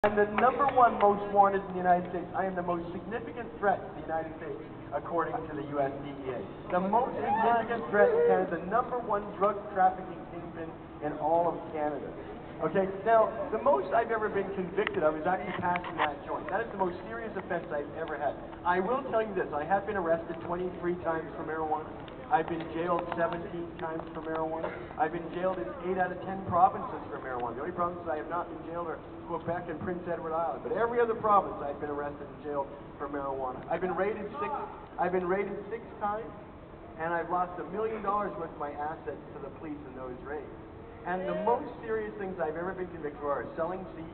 I'm the number one most wanted in the United States. I am the most significant threat to the United States, according to the US DEA. The most significant threat in Canada, the number one drug trafficking kingpin in all of Canada. Okay, now, the most I've ever been convicted of is actually passing that joint. That is the most serious offense I've ever had. I will tell you this, I have been arrested 23 times for marijuana. I've been jailed 17 times for marijuana. I've been jailed in 8 out of 10 provinces for marijuana. The only provinces I have not been jailed are Quebec and Prince Edward Island. But every other province I've been arrested and jailed for marijuana. I've been raided six times, and I've lost $1 million worth of my assets to the police in those raids. And the most serious things I've ever been convicted for are selling seeds,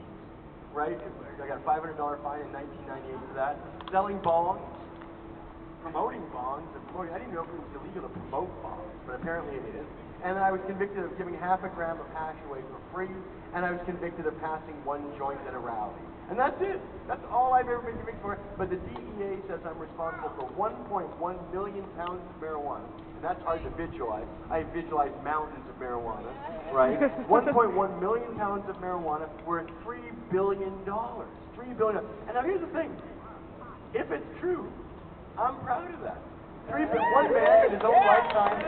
right? I got a $500 fine in 1998 for that. Selling bonds, promoting bonds, and promoting, I didn't know if it was illegal to promote bonds, but apparently it is. And I was convicted of giving half a gram of hash away for free, and I was convicted of passing one joint at a rally. And that's it. That's all I've ever been convicted for. But the DEA says I'm responsible for 1.1 million pounds of marijuana. And that's hard to visualize. I visualize mountains of marijuana, right? 1.1 million pounds of marijuana worth $3 billion. $3 billion. And now here's the thing. If it's true, I'm proud of that. One man in his own lifetime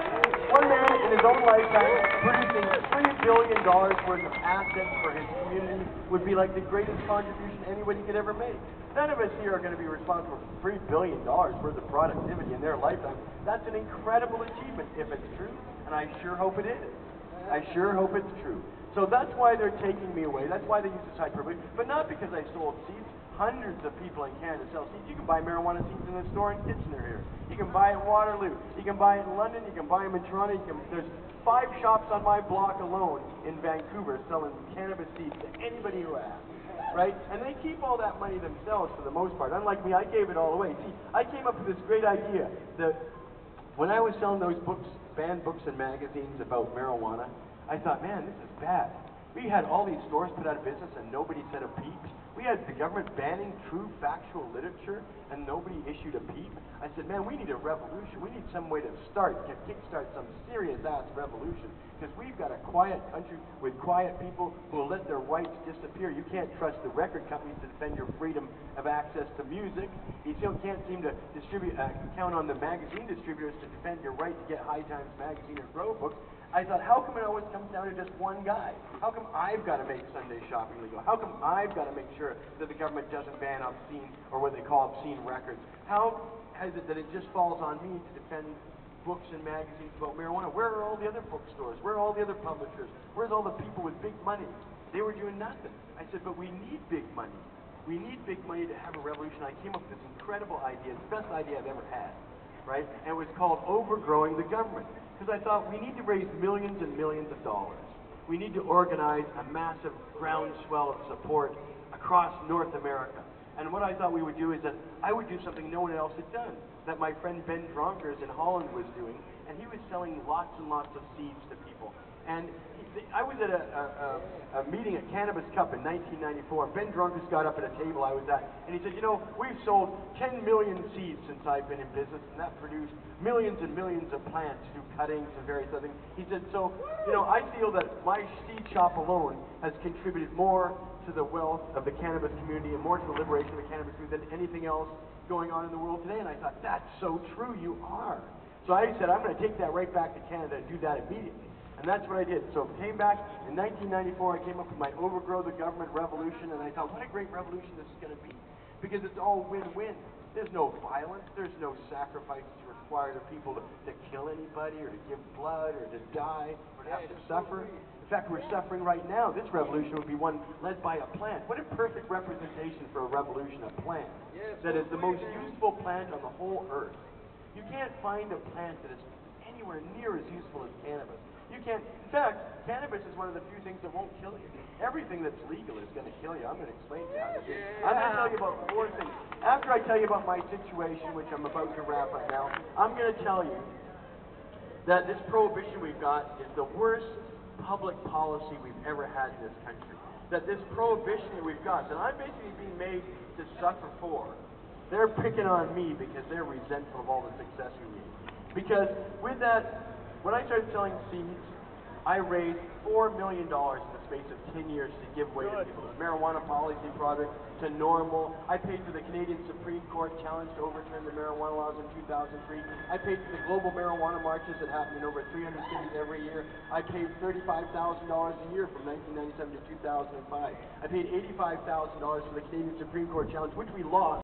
producing $3 billion worth of assets for his community would be like the greatest contribution anybody could ever make. None of us here are going to be responsible for $3 billion worth of productivity in their lifetime. That's an incredible achievement if it's true, and I sure hope it is. I sure hope it's true. So that's why they're taking me away. That's why they use this hyperbole, but not because I sold seeds. Hundreds of people in Canada sell seeds. You can buy marijuana seeds in the store in Kitchener here. You can buy it in Waterloo. You can buy it in London. You can buy them in Toronto. There's 5 shops on my block alone in Vancouver selling cannabis seeds to anybody who asks. Right? And they keep all that money themselves for the most part. Unlike me, I gave it all away. See, I came up with this great idea that when I was selling those books, banned books and magazines about marijuana, I thought, man, this is bad. We had all these stores put out of business and nobody said a peep. We had the government banning true factual literature and nobody issued a peep. I said, man, we need a revolution. We need some way to kickstart some serious-ass revolution, because we've got a quiet country with quiet people who will let their rights disappear. You can't trust the record companies to defend your freedom of access to music. You still can't seem to count on the magazine distributors to defend your right to get High Times magazine or Grow books. I thought, how come it always comes down to just one guy? How come I've got to make Sunday shopping legal? How come I've got to make sure that the government doesn't ban obscene, or what they call obscene records? How is it that it just falls on me to defend books and magazines about marijuana? Where are all the other bookstores? Where are all the other publishers? Where's all the people with big money? They were doing nothing. I said, but we need big money. We need big money to have a revolution. I came up with this incredible idea, the best idea I've ever had, right? And it was called Overgrowing the Government. Because I thought we need to raise millions and millions of dollars. We need to organize a massive groundswell of support across North America. And what I thought we would do is that I would do something no one else had done, that my friend Ben Dronkers in Holland was doing, and he was selling lots and lots of seeds to people. And I was at a meeting at Cannabis Cup in 1994. Ben Dronkers got up at a table I was at, and he said, you know, we've sold 10 million seeds since I've been in business, and that produced millions and millions of plants through cuttings and various other things. He said, so, you know, I feel that my seed shop alone has contributed more to the wealth of the cannabis community and more to the liberation of the cannabis community than anything else going on in the world today. And I thought, that's so true, you are. So I said, I'm going to take that right back to Canada and do that immediately. And that's what I did. So I came back in 1994, I came up with my Overgrow the Government revolution, and I thought, what a great revolution this is going to be. Because it's all win-win. There's no violence, there's no sacrifices required of people to kill anybody, or to give blood, or to die, or to have to suffer. In fact, we're suffering right now. This revolution would be one led by a plant. What a perfect representation for a revolution, a plant that is the most useful plant on the whole earth. You can't find a plant that is anywhere near as useful as cannabis. You can't, in fact, cannabis is one of the few things that won't kill you. Everything that's legal is going to kill you. I'm going to explain to you how this is. I'm going to tell you about 4 things. After I tell you about my situation, which I'm about to wrap up now, I'm going to tell you that this prohibition we've got is the worst public policy we've ever had in this country. That this prohibition that we've got, that I'm basically being made to suffer for, they're picking on me because they're resentful of all the success we made. Because with that, when I started selling seeds, I raised $4 million in this space of 10 years to give away to people. The marijuana policy project to normal. I paid for the Canadian Supreme Court challenge to overturn the marijuana laws in 2003. I paid for the global marijuana marches that happen in over 300 cities every year. I paid $35,000 a year from 1997 to 2005. I paid $85,000 for the Canadian Supreme Court challenge, which we lost.